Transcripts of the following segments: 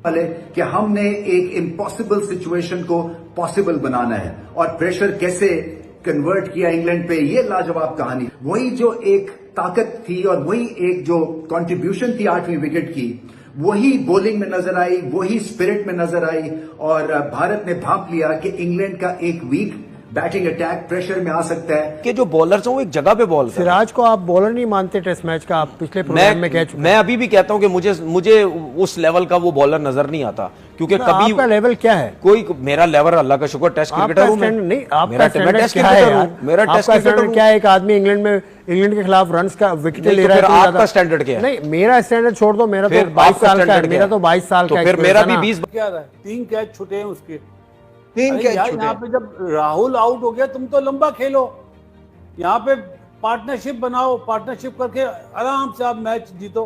वाले कि हमने एक इम्पॉसिबल सिचुएशन को पॉसिबल बनाना है और प्रेशर कैसे कन्वर्ट किया इंग्लैंड पे, ये लाजवाब कहानी। वही जो एक ताकत थी और वही एक जो कंट्रीब्यूशन थी 8वीं विकेट की, वही बॉलिंग में नजर आई, वही स्पिरिट में नजर आई और भारत ने भांप लिया कि इंग्लैंड का एक वीक बैटिंग अटैक प्रेशर में आ सकता है कि जो बॉलर्स हैं वो एक जगह पे बॉल। सिराज को आप बॉलर नहीं मानते टेस्ट मैच का? आप पिछले प्रोग्राम में कह चुके। मैं अभी भी कहता हूं कि मुझे उस लेवल का वो बॉलर नजर नहीं आता, क्योंकि कभी आपका लेवल क्या है? कोई मेरा लेवल अल्लाह का शुक्र टेस्ट क्रिकेटर हूं मैं। नहीं, आपका मेरा टेस्ट क्या क्रिकेटर है? हूं, मेरा टेस्ट आपका क्रिकेटर क्या है? एक आदमी इंग्लैंड के खिलाफ रन्स का विकेट ले रहा है, आपका स्टैंडर्ड क्या है? नहीं, मेरा स्टैंडर्ड छोड़ दो, मेरा तो 22 साल का है, मेरा तो 22 साल का है। फिर मेरा भी 20 क्या रहा है, 3 कैच छूटे हैं उसके। 3 कैच छूटे। यहाँ पे जब राहुल आउट हो गया, तुम तो लंबा खेलो, यहाँ पे पार्टनरशिप बनाओ, पार्टनरशिप करके आराम से आप मैच जीतो।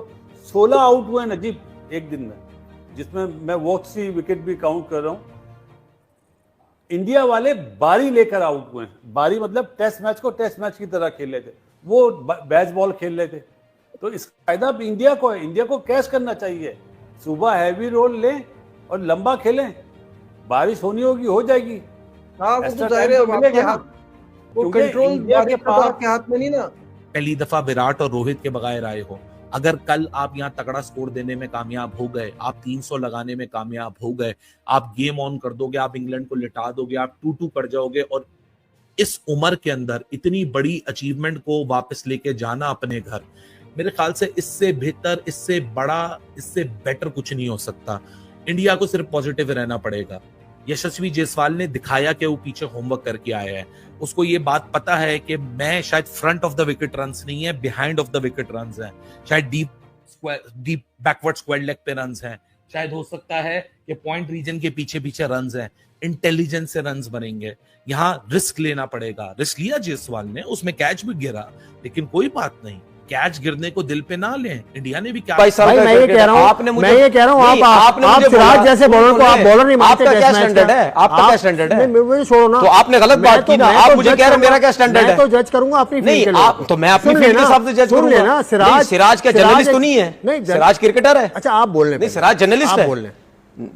16 आउट हुए नजीब एक दिन में, जिसमें मैं वॉच सी विकेट भी काउंट कर रहा हूं। इंडिया वाले बारी लेकर आउट हुए हैं। बारी मतलब टेस्ट मैच को टेस्ट मैच की तरह खेल रहे थे, वो बैच बॉल खेल रहे थे। तो इसका फायदा भी इंडिया को है। इंडिया को कैच करना चाहिए, सुबह हैवी रोल लें और लंबा खेलें। बारिश होनी होगी, हो जाएगी। हाँ, वो तो जाहिर है, आपके हाथ, वो कंट्रोल इंडिया के पास आपके हाथ में नहीं ना। पहली दफा विराट और रोहित के बगैर आए हो, अगर कल आप यहाँ तगड़ा स्कोर देने में कामयाब हो गए, आप 300 लगाने में कामयाब हो गए, आप गेम ऑन कर दोगे, आप इंग्लैंड को लिटा दोगे, आप 2-2 कर जाओगे, और इस उम्र के अंदर इतनी बड़ी अचीवमेंट को वापस लेके जाना अपने घर, मेरे ख्याल से इससे बेहतर, इससे बड़ा, इससे बेटर कुछ नहीं हो सकता। इंडिया को सिर्फ पॉजिटिव रहना पड़ेगा। यशस्वी जायसवाल ने दिखाया कि वो पीछे होमवर्क करके आया है। उसको ये बात पता है कि मैं शायद front of the wicket runs नहीं है, behind of the wicket runs हैं, शायद डीप बैकवर्ड स्क्वायर लेग पे रन्स हैं, शायद हो सकता है कि पॉइंट रीजन के पीछे पीछे रन्स हैं। इंटेलिजेंस से रन्स बनेंगे। यहाँ रिस्क लेना पड़ेगा। रिस्क लिया जायसवाल ने, उसमें कैच भी गिरा, लेकिन कोई बात नहीं, कैच गिरने को दिल पे ना लें। इंडिया ने भी क्या, भाई मैं ये कह रहा हूं, आप सिराज जैसे बॉलर को आप बॉलर नहीं मानते। आपका क्या स्टैंडर्ड है? आपका क्या स्टैंडर्ड है? मुझे छोड़ो ना, तो आपने गलत बात की ना। आप मुझे कह रहे हो मेरा क्या स्टैंडर्ड है? मैं तो जज करूंगा अपनी फील्ड के लिए। नहीं, तो मैं अपनी फील्ड के हिसाब से जज करूंगा। सिराज क्या जर्नलिस्ट तो नहीं है? सिराज क्रिकेटर है। अच्छा, आप बोल रहे हैं सिराज जर्नलिस्ट है,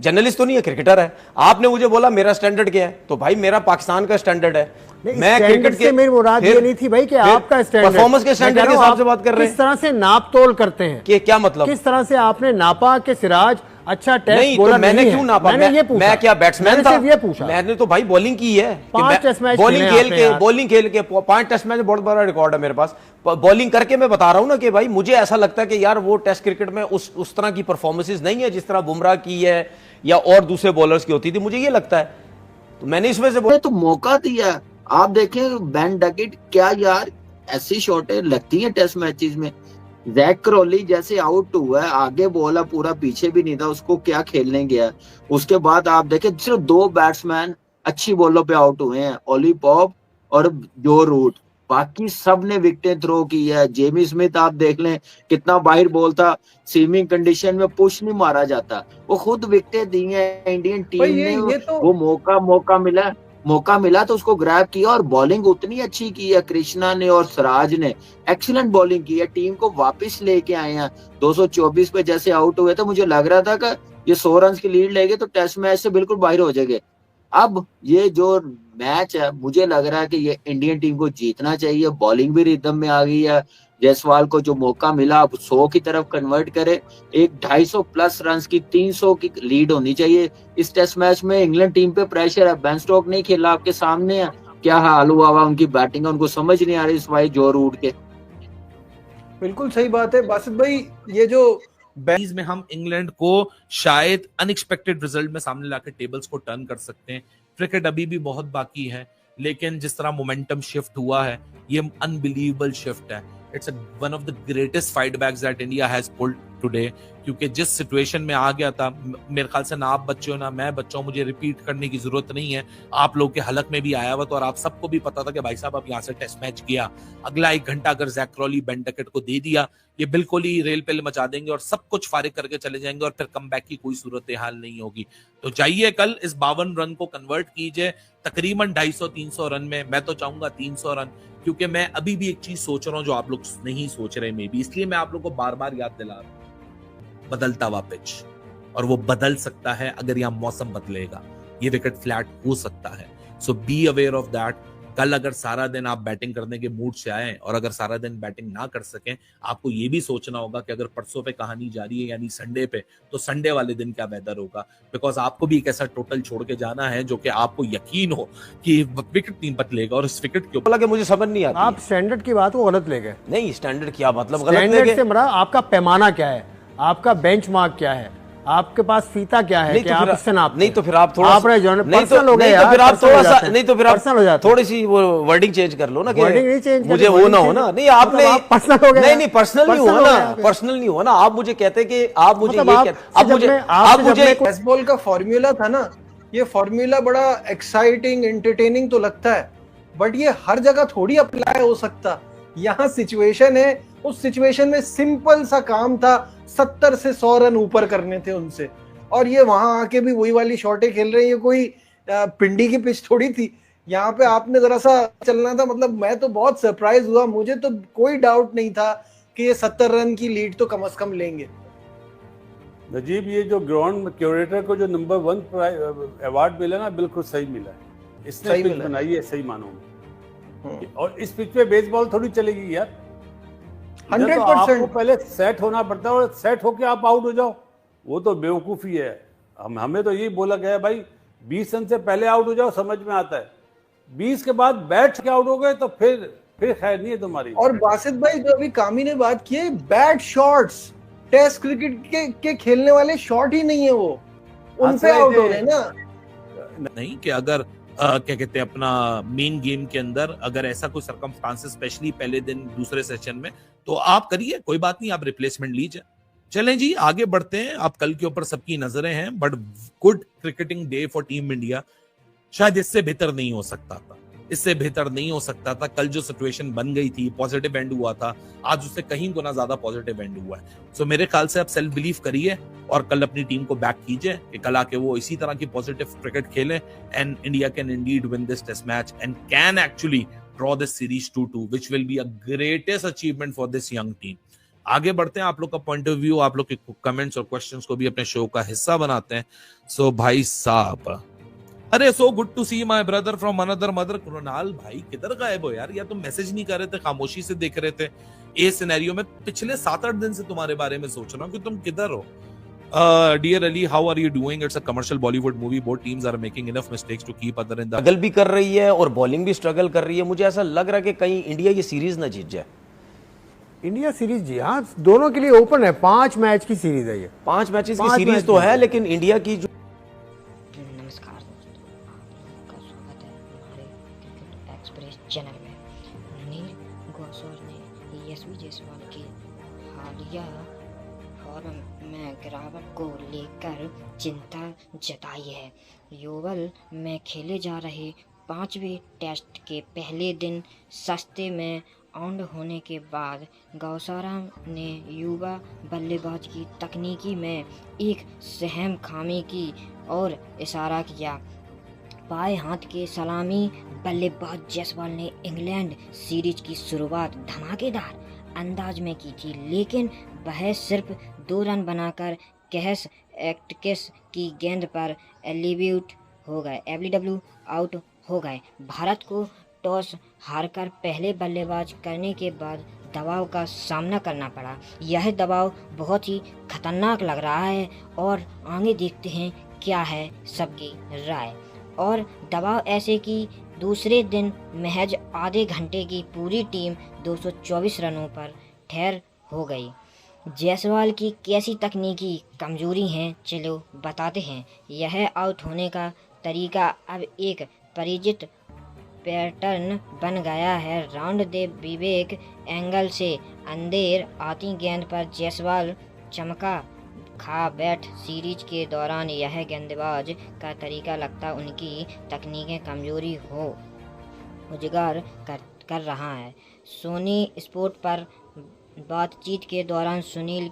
जर्नलिस्ट तो नहीं है, क्रिकेटर है। आपने मुझे बोला मेरा स्टैंडर्ड क्या है, तो भाई मेरा पाकिस्तान का स्टैंडर्ड है। मैं क्रिकेट से मेरी मुराद ये नहीं थी भाई कि आपका स्टैंडर्ड, परफॉर्मेंस के स्टैंडर्ड के हिसाब से बात कर रहे हैं। किस तरह से नाप तोल करते हैं, कि क्या मतलब, किस तरह से आपने नापा कि सिराज अच्छा टेस्ट बॉलर तो मैंने क्यों नापा? मैं क्या बैट्समैन था? ये पूछा। मैंने तो भाई बॉलिंग की है, 5 टेस्ट मैच बॉलिंग खेल के 5 टेस्ट मैच, बहुत बड़ा रिकॉर्ड है मेरे पास। बॉलिंग करके मैं बता रहा हूं ना कि भाई मुझे ऐसा लगता है कि यार वो टेस्ट क्रिकेट में उस तरह की परफॉर्मेंसेस नहीं है जिस तरह बुमराह की है या और दूसरे बॉलर्स की होती थी, मुझे ये लगता है। तो मैंने इसमें से तो मौका दिया। आप देखें बेन डकेट, क्या यार ऐसी शॉटें लगती हैं टेस्ट मैचेस में। जैक क्रॉली जैसे आउट हुआ है, आगे बोला पूरा, पीछे भी नहीं था, उसको क्या खेलने गया। उसके बाद आप देखें सिर्फ 2 बैट्समैन अच्छी बॉलों पे आउट हुए हैं, ओली पॉप और जो रूट, बाकी सब ने विकेटें थ्रो की है। जेमी स्मिथ आप देख लें, कितना बाहर बॉल था, सीमिंग कंडीशन में पुश नहीं मारा जाता, वो खुद विकेटें दी हैं इंडियन टीम ने। वो मौका मिला तो उसको ग्रैब किया, और बॉलिंग उतनी अच्छी की है कृष्णा ने और सिराज ने, एक्सीलेंट बॉलिंग की है। टीम को वापस लेके आए हैं। 224 पे जैसे आउट हुए थे, मुझे लग रहा था कि ये 100 रन की लीड लेंगे तो टेस्ट मैच से बिल्कुल बाहर हो जाएंगे। अब ये जो मैच है, मुझे लग रहा है कि ये इंडियन टीम को जीतना चाहिए। बॉलिंग भी रिदम में आ गई है। जायसवाल को जो मौका मिला, अब 100 की तरफ कन्वर्ट करे। एक 250 प्लस रन की 300 की लीड होनी चाहिए इस टेस्ट मैच में। इंग्लैंड टीम पे प्रेशर है। बेन स्टोक नहीं खेला, आपके सामने है क्या हाल हुआ उनकी बैटिंग, उनको समझ नहीं आ रही इस भाई जो रूट के। बिल्कुल सही बात है बासित भाई। ये जो में हम इंग्लैंड को शायद अनएक्सपेक्टेड रिजल्ट में सामने लाकर टेबल्स को टर्न कर सकते हैं। क्रिकेट अभी भी बहुत बाकी है, लेकिन जिस तरह मोमेंटम शिफ्ट हुआ है, ये अनबिलीवेबल शिफ्ट है। It's one of the greatest fight backs that India has pulled today, क्योंकि जिस सिचुएशन में आ गया था, मेरे ख्याल से ना आप बच्चे हो ना मैं बच्चा हूं, मुझे रिपीट करने की जरूरत नहीं है। आप लोग के हलक में भी आया हुआ, तो और आप सबको भी पता था कि भाई साहब अब यहाँ से टेस्ट मैच किया, अगला 1 घंटा अगर जैक क्रॉली, बेन डकेट को दे दिया, ये बिल्कुल ही रेल पेल मचा देंगे और सब कुछ फारिग करके चले जाएंगे और फिर कमबैक की कोई सूरत हाल नहीं होगी। तो जाइए कल इस 52 रन को कन्वर्ट कीजिए तकरीबन 250-300 रन में। मैं तो चाहूंगा 300 रन, क्योंकि मैं अभी भी एक चीज सोच रहा हूं जो आप लोग नहीं सोच रहे मे बी, इसलिए मैं आप लोग को बार बार याद दिला रहा हूं। बदलता हुआ पिच और वो बदल सकता है अगर यहाँ मौसम बदलेगा, ये विकेट फ्लैट हो सकता है। सो बी अवेयर ऑफ दैट। कल अगर सारा दिन आप बैटिंग करने के मूड से आए और अगर सारा दिन बैटिंग ना कर सकें, आपको ये भी सोचना होगा कि अगर परसों पे कहानी जारी है यानी संडे पे, तो संडे वाले दिन क्या वेदर होगा, बिकॉज आपको भी एक ऐसा टोटल छोड़ के जाना है जो कि आपको यकीन हो कि विकेट नहीं बदलेगा। और इस विकेट के ऊपर मुझे समझ नहीं आता, आप स्टैंडर्ड की बात को गलत ले गए। नहीं स्टैंडर्ड क्या मतलब गलत ले स्टैंडर्ड गए? से मरा आपका पैमाना क्या है, आपका बेंचमार्क क्या है, आपके पास फीता क्या है कि आप इससे नाप? नहीं तो फिर आप थोड़ा आप रहे जो नहीं पर्सनल हो गए तो फिर आप थोड़ा सा नहीं तो फिर आप पर्सनल हो जाते हैं। थोड़ी सी वो वर्डिंग चेंज कर लो ना, कि वर्डिंग नहीं चेंज मुझे वो ना हो ना। नहीं आपने पर्सनल हो गए, नहीं नहीं पर्सनल नहीं हुआ ना, पर्सनल नहीं हुआ ना। आप मुझे कहते कि आप मुझे मतलब ये आप मुझे बेसबॉल का फॉर्मूला था ना, ये फॉर्मूला बड़ा एक्साइटिंग एंटरटेनिंग तो लगता है, बट ये हर जगह थोड़ी अप्लाई हो सकता। यहाँ सिचुएशन है, उस सिचुएशन में सिंपल सा काम था, 70 से 100 रन ऊपर करने थे उनसे, और ये वहां आके भी वही वाली शॉटें खेल रहे हैं। ये कोई पिंडी की पिच थोड़ी थी, यहाँ पे आपने जरा सा चलना था। मतलब मैं तो बहुत सरप्राइज हुआ, मुझे तो कोई डाउट नहीं था कि ये 70 रन की लीड तो कम से कम लेंगे। नजीब, ये जो ग्राउंड क्यूरेटर को जो नंबर 1 अवार्ड मिला ना, बिल्कुल सही मिला है। इसने सही पिच मिला। बनाई है सही मानों में, और इस पिच पे बेसबॉल थोड़ी चलेगी यार। 100% आपको पहले सेट होना पड़ता है, और सेट होके आप आउट हो जाओ, वो तो बेवकूफी है। हमें तो यही बोला गया है भाई, 20 रन से पहले आउट हो जाओ, समझ में आता है। 20 के बाद बैट के आउट हो गए तो फिर खैर नहीं है तुम्हारी। और बासित भाई, जो अभी कामी ने बात की है, बैड शॉट्स, टेस्ट क्रिकेट के खेलने वाले शॉट ही नहीं है वो, उनसे आउट हो रहे ना। नहीं कि अगर क्या कहते हैं अपना मेन गेम के अंदर अगर ऐसा कोई सर्कमस्टांसेस स्पेशली पहले दिन दूसरे सेशन में, तो आप करिए, कोई बात नहीं, आप रिप्लेसमेंट लीजिए। चलें जी आगे बढ़ते हैं। अब कल के ऊपर सबकी नजरें हैं, but good cricketing day for team India. शायद इससे बेहतर नहीं हो सकता था, इससे बेहतर नहीं हो सकता था। कल जो सिचुएशन बन गई थी, पॉजिटिव एंड हुआ था, आज उससे कहीं गुना ज्यादा पॉजिटिव एंड हुआ है। सो मेरे ख्याल से आप सेल्फ बिलीव करिए और कल अपनी टीम को बैक कीजिए कि कल आके वो इसी तरह की पॉजिटिव क्रिकेट खेलें, and India can indeed win this test match and can actually draw this series 2-2, which will be a greatest achievement for this young team. आगे बढ़ते हैं, आप लोग का पॉइंट ऑफ व्यू, आप लोग के कमेंट्स और क्वेश्चंस को भी अपने शो का हिस्सा बनाते हैं। सो भाई साहब, अरे so good to see my brother from another mother. Krunal भाई किधर गायब हो यार? या तुम मैसेज नहीं कर रहे थे, खामोशी से देख रहे थे? ए सिनेरियो में पिछले 7-8 दिन से तुम्हारे बारे में सोच रहा हूँ कि तुम किधर हो। Dear Ali, how are you doing? It's a commercial Bollywood movie, both teams are making enough mistakes to keep other in the struggle भी कर रही है और बॉलिंग भी स्ट्रगल कर रही है। मुझे ऐसा लग रहा है कि कहीं इंडिया ये सीरीज ना जीत जाए। इंडिया सीरीज जी हाँ, दोनों के लिए ओपन है, 5 मैच की सीरीज है ये। 5 मैचेस की 5 सीरीज मैच तो की है, लेकिन इंडिया की जो नमस्कार दोस्तों, आप लोगों का स्वागत है हमारे क्रिकेट एक्सप्रेस चैनल में। नील गौसर ने यशवी जायसवाल की हालिया फॉर्म में गिरावट को लेकर चिंता जताई है। ओवल में खेले जा रहे 5वें टेस्ट के पहले दिन सस्ते में आउट होने के बाद गौसारा ने युवा बल्लेबाज की तकनीकी में एक सहम खामी की और इशारा किया। बाएं हाथ के सलामी बल्लेबाज जायसवाल ने इंग्लैंड सीरीज की शुरुआत धमाकेदार अंदाज में की थी, लेकिन वह सिर्फ 2 रन बनाकर कैश एटकिंस की गेंद पर एलबीडब्ल्यू आउट हो गए। भारत को टॉस हारकर पहले बल्लेबाज करने के बाद दबाव का सामना करना पड़ा। यह दबाव बहुत ही खतरनाक लग रहा है और आगे देखते हैं क्या है सबकी राय। और दबाव ऐसे कि दूसरे दिन महज आधे घंटे की पूरी टीम 224 रनों पर ठहर हो गई। जायसवाल की कैसी तकनीकी कमजोरी हैं, चलो बताते हैं। यह आउट होने का तरीका अब एक परिचित पैटर्न बन गया है। राउंड दे विवेक एंगल से अंदर आती गेंद पर जायसवाल चमका खा बैठ। सीरीज के दौरान यह गेंदबाज का तरीका लगता उनकी तकनीकें कमजोरी हो उजागर कर रहा है। सोनी स्पोर्ट पर बातचीत के दौरान सुनील